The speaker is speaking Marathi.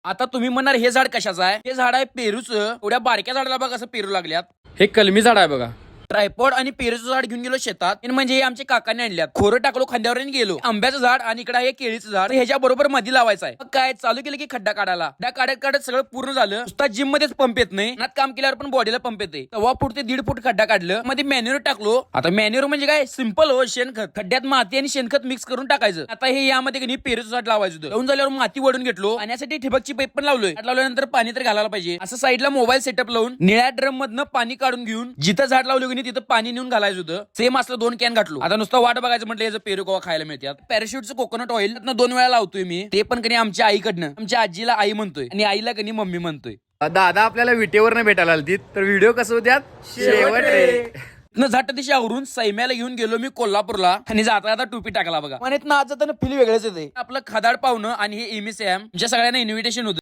आता तुम्ही म्हणणार हे झाड कशाचं आहे? हे झाड आहे पेरूचं. एवढ्या बारक्या झाडाला बघा कसं पेरू लागल्यात. हे कलमी झाड आहे बघा. ट्रायपॉड आणि पेरूचं झाड घेऊन गेलो शेतात. म्हणजे हे आमच्या काकाने आणल्यात. खोरं टाकलो खांद्यावर आणि गेलो. आंब्याचं झाड आणि इकडे आहे केळीचं झाड. ह्याच्या बरोबर मध्ये लावायचं आहे. मग काय चालू केलं की खड्डा काढायला. खड्डा काढत काढत सगळं पूर्ण झालं. नुसता जिम मध्येच पंप येत नाही. नात काम केल्यावर पण बॉडीला पंप येते. तेव्हा फूट ते 1.5 फूट खड्डा काढलं. मध्ये मॅन्युअर टाकलो. आता मॅन्युअर म्हणजे काय सिंपल हो, शेणखत. खड्ड्यात माती आणि शेणखत मिक्स करून टाकायचं. आता हे यामध्ये की पेरूचं झाड लावायचं होतं. लावून झाल्यावर माती वडून घेतलो. पाण्यासाठी ठिबकची पाईप पण लावलोय. लावल्यानंतर पाणी तर घालायला पाहिजे. असं साईडला मोबाईल सेटअप लावून निळ्या ड्रम मधनं पाणी काढून घेऊन जिथं झाड लावलं की तिथं पाणी नेऊन घालायचं होतं. सेम असलं 2 कॅन घातलो. आता नुसतं वाट बघायचं म्हटलं याचं पेरू कवा खायला मिळतात. पॅराशूटचं कोकोनट ऑइल 2 वेळा लावतोय मी. ते पण कधी आमच्या आईकडनं. आमच्या आजीला आई म्हणतोय आणि आईला कधी मम्मी म्हणतोय. दादा आपल्याला विटेवर भेटायला आलती तर व्हिडिओ कसं होत्यात शेवट रे. झट दिशा आवरून सैम्याला घेऊन गेलो मी कोल्हापूरला आणि जाता जाता टोपी टाकला बघा. म्हणत ना आज जाताना फील वेगळंच येते. आपलं खदाड पाहुणं आणि हे एमएसएम ज्या सगळ्यांना इन्व्हिटेशन होतं.